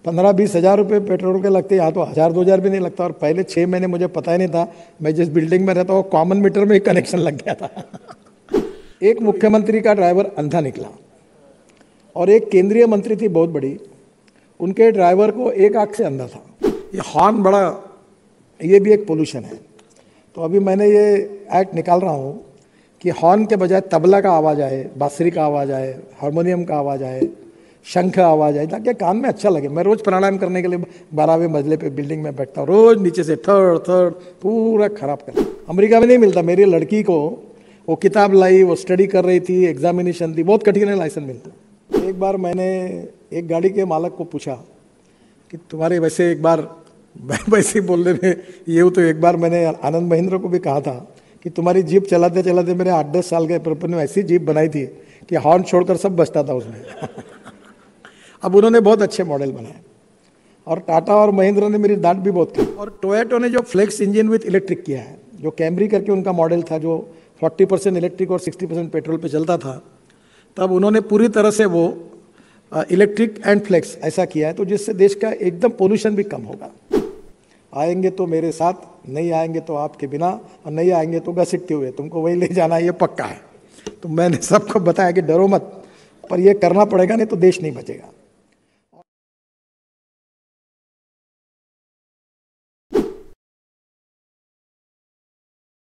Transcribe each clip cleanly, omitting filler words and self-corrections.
15-20 हज़ार रुपये पेट्रोल के लगते, यहाँ तो 1000-2000 भी नहीं लगता। और पहले 6 महीने मुझे पता ही नहीं था, मैं जिस बिल्डिंग में रहता हूँ कॉमन मीटर में ही कनेक्शन लग गया था। एक मुख्यमंत्री का ड्राइवर अंधा निकला और एक केंद्रीय मंत्री थी बहुत बड़ी, उनके ड्राइवर को एक आंख से अंधा था। ये हॉर्न बड़ा, ये भी एक पोल्यूशन है। तो अभी मैंने ये एक्ट निकाल रहा हूँ कि हॉर्न के बजाय तबला का आवाज़ आए, बांसुरी का आवाज़ आए, हारमोनियम का आवाज़ आए, शंख आवाज़ आए, ताकि कान में अच्छा लगे। मैं रोज़ प्राणायाम करने के लिए 12वें मंजिले पे बिल्डिंग में बैठता हूँ, रोज़ नीचे से थर्ड थर्ड पूरा खराब कर। अमेरिका में नहीं मिलता। मेरी लड़की को वो किताब लाई, वो स्टडी कर रही थी, एग्जामिनेशन थी, बहुत कठिन है लाइसेंस मिलता। एक बार मैंने एक गाड़ी के मालक को पूछा कि तुम्हारे वैसे एक बार वैसे ही बोलने में ये तो एक बार मैंने आनंद महिंद्रा को भी कहा था कि तुम्हारी जीप चलाते चलाते मेरे 8-10 साल के पर ने ऐसी जीप बनाई थी कि हॉर्न छोड़कर सब बचता था उसमें। अब उन्होंने बहुत अच्छे मॉडल बनाए और टाटा और महिंद्रा ने मेरी डांट भी बहुत की। और टोयोटा ने जो फ्लेक्स इंजन विथ इलेक्ट्रिक किया है, जो कैमरी करके उनका मॉडल था जो 40% इलेक्ट्रिक और 60% पेट्रोल पे चलता था, तब उन्होंने पूरी तरह से वो इलेक्ट्रिक एंड फ्लेक्स ऐसा किया है, तो जिससे देश का एकदम पोल्यूशन भी कम होगा। आएंगे तो मेरे साथ, नहीं आएंगे तो आपके बिना, और नहीं आएंगे तो घसीटते हुए, तुमको वही ले जाना है, ये पक्का है। तो मैंने सबको बताया कि डरो मत, पर ये करना पड़ेगा, नहीं तो देश नहीं बचेगा।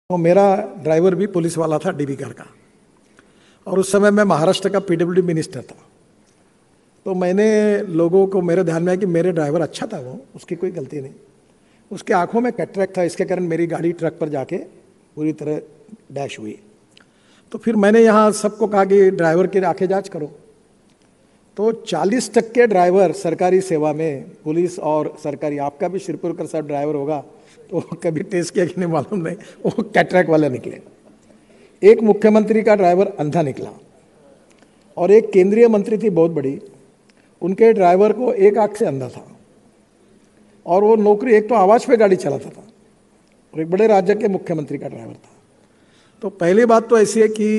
तो मेरा ड्राइवर भी पुलिस वाला था, डीबी कार का, और उस समय मैं महाराष्ट्र का पीडब्ल्यूडी मिनिस्टर था। तो मैंने लोगों को, मेरे ध्यान में आया कि मेरे ड्राइवर अच्छा था, वो उसकी कोई गलती नहीं, उसके आंखों में कैटरेक्ट था, इसके कारण मेरी गाड़ी ट्रक पर जाके पूरी तरह डैश हुई। तो फिर मैंने यहाँ सबको कहा कि ड्राइवर की आंखें जांच करो। तो 40% ड्राइवर सरकारी सेवा में, पुलिस और सरकारी, आपका भी शिरपुरकर साहब ड्राइवर होगा तो कभी टेस्ट किया कि नहीं मालूम नहीं, वो कैटरेक्ट वाले निकले। एक मुख्यमंत्री का ड्राइवर अंधा निकला और एक केंद्रीय मंत्री थी बहुत बड़ी, उनके ड्राइवर को एक आंख से अंधा था और वो नौकरी, एक तो आवाज़ पे गाड़ी चलाता था और एक बड़े राज्य के मुख्यमंत्री का ड्राइवर था। तो पहली बात तो ऐसी है कि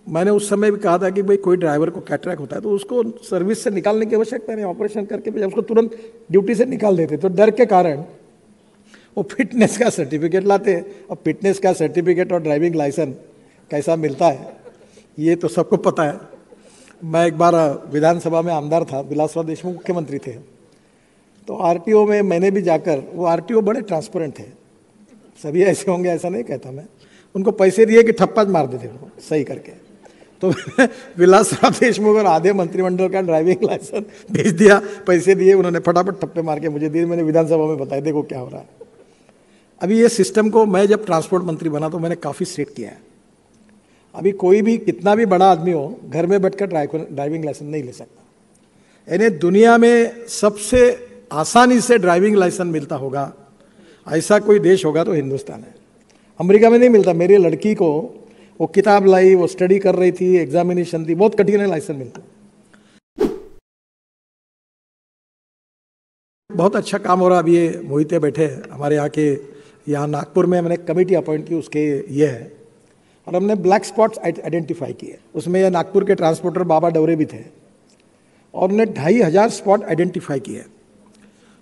मैंने उस समय भी कहा था कि भाई कोई ड्राइवर को कैटरेक्ट होता है तो उसको सर्विस से निकालने की आवश्यकता नहीं, ऑपरेशन करके उसको तुरंत ड्यूटी से निकाल देते। तो डर के कारण वो फिटनेस का सर्टिफिकेट लाते। अब फिटनेस का सर्टिफिकेट और ड्राइविंग लाइसेंस कैसा मिलता है ये तो सबको पता है। मैं एक बार विधानसभा में आमदार था, विलासराव देशमुख मुख्यमंत्री थे, तो आरटीओ में मैंने भी जाकर, वो आरटीओ बड़े ट्रांसपेरेंट थे, सभी ऐसे होंगे ऐसा नहीं कहता मैं, उनको पैसे दिए कि ठप्पा मार देते वो सही करके। तो विलासराव देशमुख और आधे मंत्रिमंडल का ड्राइविंग लाइसेंस भेज दिया, पैसे दिए, उन्होंने फटाफट ठप्पे मार के मुझे दिए। मैंने विधानसभा में बताया देखो क्या हो रहा है। अभी ये सिस्टम को मैं जब ट्रांसपोर्ट मंत्री बना तो मैंने काफ़ी स्ट्रिक्ट किया है। अभी कोई भी कितना भी बड़ा आदमी हो, घर में बैठकर ड्राइविंग लाइसेंस नहीं ले सकता। यानी दुनिया में सबसे आसानी से ड्राइविंग लाइसेंस मिलता होगा ऐसा कोई देश होगा तो हिंदुस्तान है। अमेरिका में नहीं मिलता। मेरी लड़की को वो किताब लाई, वो स्टडी कर रही थी, एग्जामिनेशन थी, बहुत कठिन है लाइसेंस मिलता। बहुत अच्छा काम हो रहा। अभी ये मोहिते बैठे हैं हमारे यहाँ नागपुर में मैंने कमेटी अपॉइंट की, उसके ये है, और हमने ब्लैक स्पॉट्स आइडेंटिफाई किए। उसमें ये नागपुर के ट्रांसपोर्टर बाबा डवरे भी थे और उन्हें 2500 स्पॉट आइडेंटिफाई किए।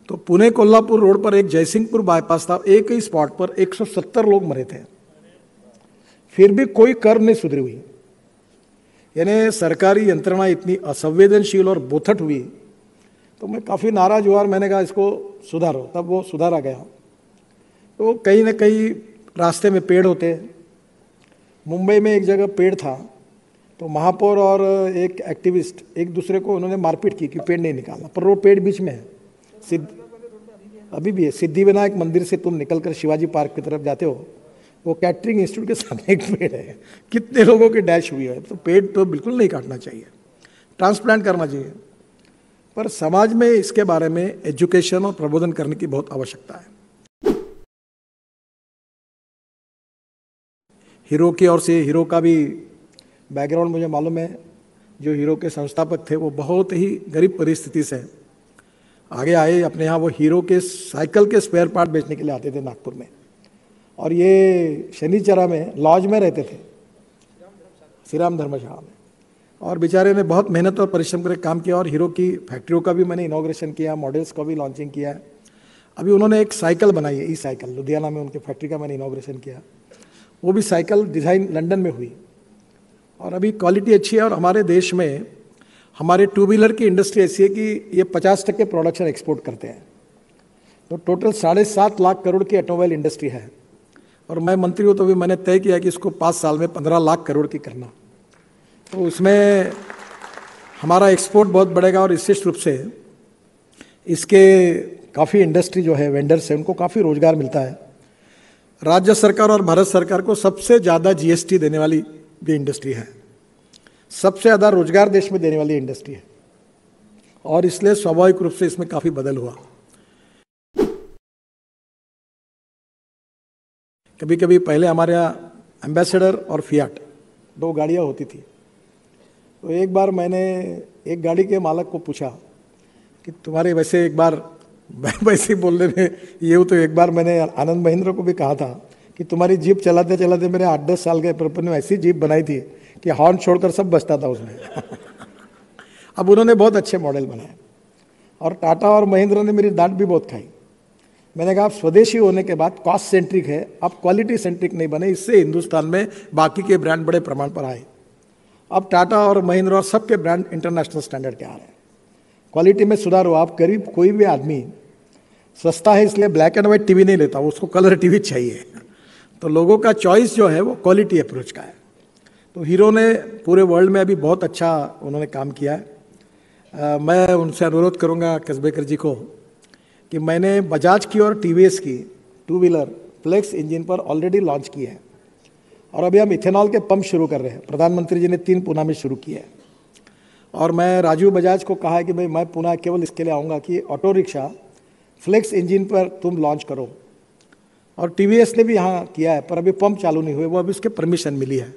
तो पुणे कोल्हापुर रोड पर एक जयसिंहपुर बाईपास था, एक ही स्पॉट पर 170 लोग मरे थे, फिर भी कोई कर्म नहीं सुधरी हुई। यानी सरकारी यंत्रणा इतनी असंवेदनशील और बोथट हुई। तो मैं काफ़ी नाराज हुआ और मैंने कहा इसको सुधारो, तब वो सुधारा गया। तो कहीं ना कहीं रास्ते में पेड़ होते। मुंबई में एक जगह पेड़ था तो महापौर और एक एक्टिविस्ट एक दूसरे को उन्होंने मारपीट की कि पेड़ नहीं निकालना, पर वो पेड़ बीच में है, अभी भी है। सिद्धिविनायक मंदिर से तुम निकलकर शिवाजी पार्क की तरफ जाते हो, वो कैटरिंग इंस्टीट्यूट के सामने एक पेड़ है। कितने लोगों की डैश हुई है। तो पेड़ तो बिल्कुल नहीं काटना चाहिए, ट्रांसप्लांट करना चाहिए, पर समाज में इसके बारे में एजुकेशन और प्रबोधन करने की बहुत आवश्यकता है। हीरो की ओर से, हीरो का भी बैकग्राउंड मुझे मालूम है। जो हीरो के संस्थापक थे वो बहुत ही गरीब परिस्थिति से आगे आए। अपने यहाँ वो हीरो के साइकिल के स्पेयर पार्ट बेचने के लिए आते थे नागपुर में, और ये शनिचरा में लॉज में रहते थे, श्री राम धर्मशाला में। और बेचारे ने बहुत मेहनत और परिश्रम करके काम किया और हीरो की फैक्ट्रियों का भी मैंने इनॉग्रेशन किया, मॉडल्स का भी लॉन्चिंग किया है। अभी उन्होंने एक साइकिल बनाई है, ई साइकिल, लुधियाना में उनकी फैक्ट्री का मैंने इनॉग्रेशन किया। वो भी साइकिल डिज़ाइन लंदन में हुई और अभी क्वालिटी अच्छी है। और हमारे देश में हमारे टू व्हीलर की इंडस्ट्री ऐसी है कि ये 50% प्रोडक्शन एक्सपोर्ट करते हैं। तो टोटल 7.5 लाख करोड़ की ऑटोमोबाइल इंडस्ट्री है और मैं मंत्री हूँ तो भी मैंने तय किया कि इसको 5 साल में 15 लाख करोड़ की करना। तो उसमें हमारा एक्सपोर्ट बहुत बढ़ेगा और विशेष रूप से इसके काफ़ी इंडस्ट्री जो है, वेंडर्स है, उनको काफ़ी रोजगार मिलता है। राज्य सरकार और भारत सरकार को सबसे ज़्यादा जीएसटी देने वाली भी इंडस्ट्री है, सबसे ज़्यादा रोजगार देश में देने वाली इंडस्ट्री है और इसलिए स्वाभाविक रूप से इसमें काफ़ी बदल हुआ। कभी कभी पहले हमारे यहाँ एम्बेसडर और फियाट 2 गाड़ियाँ होती थी। तो एक बार मैंने एक गाड़ी के मालक को पूछा कि तुम्हारे वैसे एक बार वैसे ही बोलने में ये तो एक बार मैंने आनंद महिंद्रा को भी कहा था कि तुम्हारी जीप चलाते चलाते मेरे 8-10 साल के पर ने ऐसी जीप बनाई थी कि हॉर्न छोड़कर सब बजता था उसमें। अब उन्होंने बहुत अच्छे मॉडल बनाए और टाटा और महिंद्रा ने मेरी डांट भी बहुत खाई। मैंने कहा आप स्वदेशी होने के बाद कॉस्ट सेंट्रिक है, आप क्वालिटी सेंट्रिक नहीं बने, इससे हिंदुस्तान में बाकी के ब्रांड बड़े प्रमाण पर आए। अब टाटा और महिंद्रा और सबके ब्रांड इंटरनेशनल स्टैंडर्ड के आ रहे हैं, क्वालिटी में सुधार हुआ। आप करीब कोई भी आदमी सस्ता है इसलिए ब्लैक एंड वाइट टीवी नहीं लेता, उसको कलर टीवी चाहिए। तो लोगों का चॉइस जो है वो क्वालिटी अप्रोच का है। तो हीरो ने पूरे वर्ल्ड में अभी बहुत अच्छा उन्होंने काम किया है। मैं उनसे अनुरोध करूंगा कसबेकर जी को कि मैंने बजाज की और टीवीएस की टू व्हीलर फ्लेक्स इंजन पर ऑलरेडी लॉन्च की है और अभी हम इथेनॉल के पंप शुरू कर रहे हैं। प्रधानमंत्री जी ने 3 पुणे में शुरू किए हैं और मैं राजीव बजाज को कहा है कि भाई मैं पुणे केवल इसके लिए आऊँगा कि ऑटो रिक्शा फ्लेक्स इंजन पर तुम लॉन्च करो। और टीवीएस ने भी यहाँ किया है पर अभी पंप चालू नहीं हुए, वो अभी उसके परमिशन मिली है।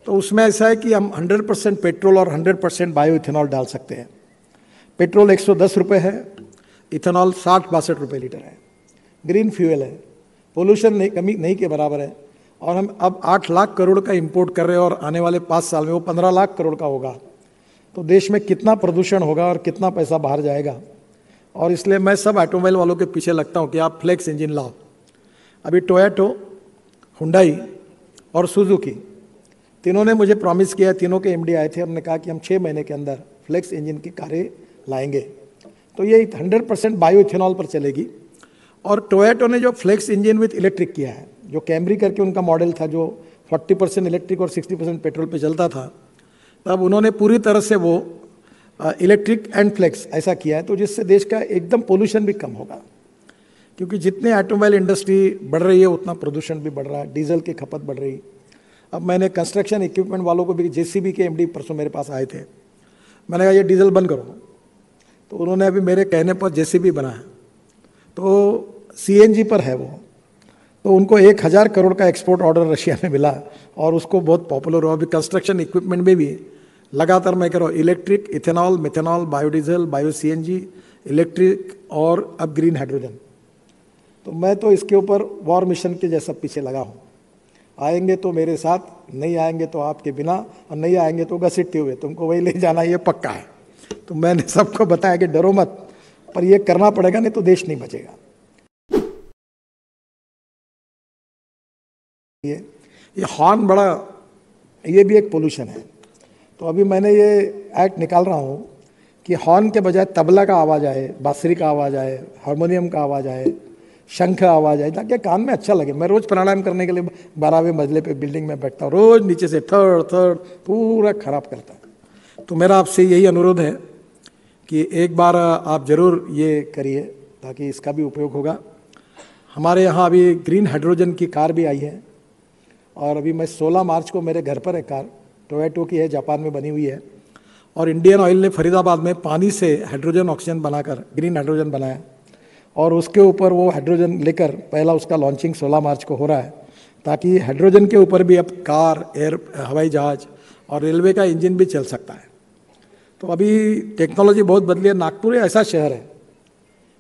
तो उसमें ऐसा है कि हम 100% पेट्रोल और 100% बायो इथेनॉल डाल सकते हैं। पेट्रोल 110 रुपये है, इथेनॉल 60-62 रुपये लीटर है, ग्रीन फ्यूल है, पोल्यूशन नहीं कमी नहीं के बराबर है। और हम अब 8 लाख करोड़ का इंपोर्ट कर रहे हैं और आने वाले 5 साल में वो 15 लाख करोड़ का होगा। तो देश में कितना प्रदूषण होगा और कितना पैसा बाहर जाएगा। और इसलिए मैं सब ऑटोमोबाइल वालों के पीछे लगता हूँ कि आप फ्लेक्स इंजन लाओ। अभी टोयोटो, हुंडई और सुजुकी तीनों ने मुझे प्रॉमिस किया, तीनों के एमडी आए थे और उन्होंने कहा कि हम 6 महीने के अंदर फ्लेक्स इंजन की कारें लाएंगे। तो ये 100% बायो इथेनॉल पर चलेगी। और टोयोटो ने जो फ्लेक्स इंजन विथ इलेक्ट्रिक किया है, जो कैमरी करके उनका मॉडल था जो 40% इलेक्ट्रिक और 60% पेट्रोल पे चलता था, तब उन्होंने पूरी तरह से वो इलेक्ट्रिक एंड फ्लेक्स ऐसा किया है। तो जिससे देश का एकदम पोल्यूशन भी कम होगा, क्योंकि जितने ऑटोमोबाइल इंडस्ट्री बढ़ रही है उतना प्रदूषण भी बढ़ रहा है, डीजल की खपत बढ़ रही। अब मैंने कंस्ट्रक्शन इक्विपमेंट वालों को भी, जेसीबी के एमडी परसों मेरे पास आए थे, मैंने कहा ये डीजल बंद करो। तो उन्होंने अभी मेरे कहने पर जेसीबी बनाया, तो सीएनजी पर है वो। तो उनको 1000 करोड़ का एक्सपोर्ट ऑर्डर रशिया में मिला और उसको बहुत पॉपुलर हुआ। अभी कंस्ट्रक्शन इक्विपमेंट में भी लगातार मैं कह रहा हूँ electric, ethanol, methanol, biodiesel, bio CNG, electric और अब ग्रीन हाइड्रोजन। तो मैं तो इसके ऊपर वॉर मिशन के जैसा पीछे लगा हूँ। आएंगे तो मेरे साथ, नहीं आएंगे तो आपके बिना, और नहीं आएंगे तो घसीटते हुए, तुमको वही ले जाना ये पक्का है। तो मैंने सबको बताया कि डरो मत, पर ये करना पड़ेगा, नहीं तो देश नहीं बचेगा। ये हॉर्न बड़ा, ये भी एक पोल्यूशन है। तो अभी मैंने ये एक्ट निकाल रहा हूँ कि हॉर्न के बजाय तबला का आवाज़ आए, बांसुरी का आवाज़ आए, हारमोनियम का आवाज़ आए, शंख आवाज़ आए, ताकि कान में अच्छा लगे। मैं रोज़ प्राणायाम करने के लिए 12वें मंजिले पे बिल्डिंग में बैठता हूँ, रोज़ नीचे से थर्ड पूरा खराब करता है। तो मेरा आपसे यही अनुरोध है कि एक बार आप ज़रूर ये करिए ताकि इसका भी उपयोग होगा। हमारे यहाँ अभी ग्रीन हाइड्रोजन की कार भी आई है और अभी मैं 16 मार्च को मेरे घर पर है कार, टोयोटो की है, जापान में बनी हुई है। और इंडियन ऑयल ने फरीदाबाद में पानी से हाइड्रोजन ऑक्सीजन बनाकर ग्रीन हाइड्रोजन बनाया और उसके ऊपर वो हाइड्रोजन लेकर पहला उसका लॉन्चिंग 16 मार्च को हो रहा है, ताकि हाइड्रोजन के ऊपर भी अब कार, हवाई जहाज और रेलवे का इंजन भी चल सकता है। तो अभी टेक्नोलॉजी बहुत बदली है। नागपुर ऐसा शहर है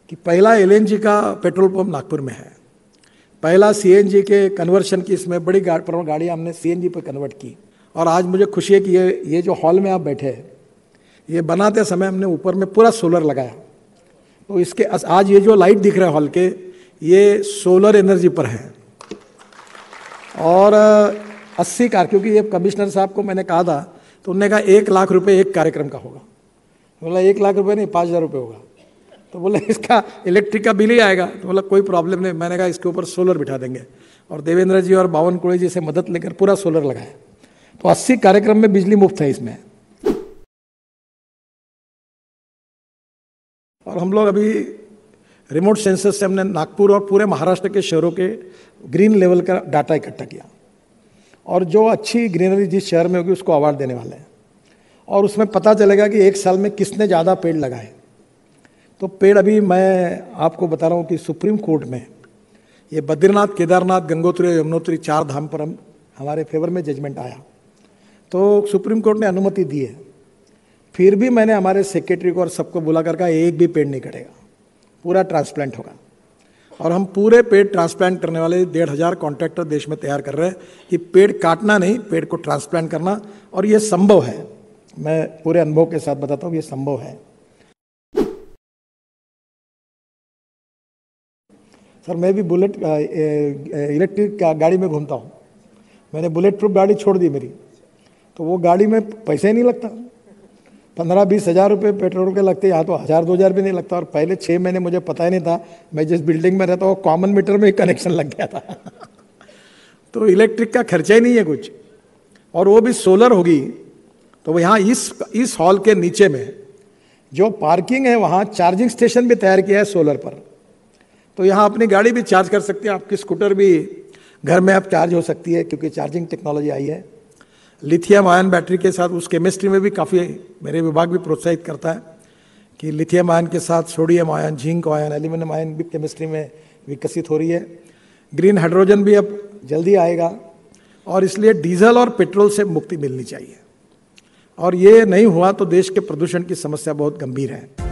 कि पहला एलएनजी का पेट्रोल पंप नागपुर में है, पहला सीएनजी के कन्वर्शन की इसमें बड़ी गाड़ियाँ हमने सीएनजी पर कन्वर्ट की और आज मुझे खुशी है कि ये जो हॉल में आप बैठे हैं, ये बनाते समय हमने ऊपर में पूरा सोलर लगाया। तो इसके आज ये जो लाइट दिख रहा है हॉल के, ये सोलर एनर्जी पर है। और 80 कार, क्योंकि ये कमिश्नर साहब को मैंने कहा था तो उन्होंने कहा 1 लाख रुपए एक कार्यक्रम का होगा। बोला 1 लाख रुपए नहीं, 5,000 रुपये होगा। तो बोले इसका इलेक्ट्रिक का बिल ही आएगा। तो बोला कोई प्रॉब्लम नहीं। मैंने कहा इसके ऊपर सोलर बिठा देंगे, और देवेंद्र जी और बावनकुड़े जी से मदद लेकर पूरा सोलर लगाया। तो 80 कार्यक्रम में बिजली मुफ्त है इसमें। और हम लोग अभी रिमोट सेंसर से हमने नागपुर और पूरे महाराष्ट्र के शहरों के ग्रीन लेवल का डाटा इकट्ठा किया, और जो अच्छी ग्रीनरी जिस शहर में होगी उसको अवार्ड देने वाले हैं। और उसमें पता चलेगा कि एक साल में किसने ज़्यादा पेड़ लगाए। तो पेड़ अभी मैं आपको बता रहा हूँ कि सुप्रीम कोर्ट में ये बद्रीनाथ, केदारनाथ, गंगोत्री और यमुनोत्री 4 धाम पर हमारे फेवर में जजमेंट आया, तो सुप्रीम कोर्ट ने अनुमति दी है। फिर भी मैंने हमारे सेक्रेटरी को और सबको बुला कर कहा एक भी पेड़ नहीं कटेगा, पूरा ट्रांसप्लांट होगा। और हम पूरे पेड़ ट्रांसप्लांट करने वाले 1,500 कॉन्ट्रैक्टर देश में तैयार कर रहे हैं कि पेड़ काटना नहीं, पेड़ को ट्रांसप्लांट करना। और ये संभव है, मैं पूरे अनुभव के साथ बताता हूँ, ये संभव है। सर मैं भी बुलेट इलेक्ट्रिक गाड़ी में घूमता हूँ। मैंने बुलेट प्रूफ गाड़ी छोड़ दी मेरी, तो वो गाड़ी में पैसे ही नहीं लगता। 15-20 हज़ार रुपये पेट्रोल के लगते, यहाँ तो 1,000-2,000 भी नहीं लगता। और पहले 6 महीने मुझे पता ही नहीं था, मैं जिस बिल्डिंग में रहता हूँ कॉमन मीटर में ही कनेक्शन लग गया था। तो इलेक्ट्रिक का खर्चा ही नहीं है कुछ, और वो भी सोलर होगी। तो यहाँ इस हॉल के नीचे में जो पार्किंग है वहाँ चार्जिंग स्टेशन भी तैयार किया है सोलर पर। तो यहाँ अपनी गाड़ी भी चार्ज कर सकते हैं, आपकी स्कूटर भी घर में आप चार्ज हो सकती है, क्योंकि चार्जिंग टेक्नोलॉजी आई है। लिथियम आयन बैटरी के साथ उस केमिस्ट्री में भी काफ़ी मेरे विभाग भी प्रोत्साहित करता है कि लिथियम आयन के साथ sodium ion, zinc ion, aluminium ion भी केमिस्ट्री में विकसित हो रही है। ग्रीन हाइड्रोजन भी अब जल्दी आएगा, और इसलिए डीजल और पेट्रोल से मुक्ति मिलनी चाहिए। और ये नहीं हुआ तो देश के प्रदूषण की समस्या बहुत गंभीर है।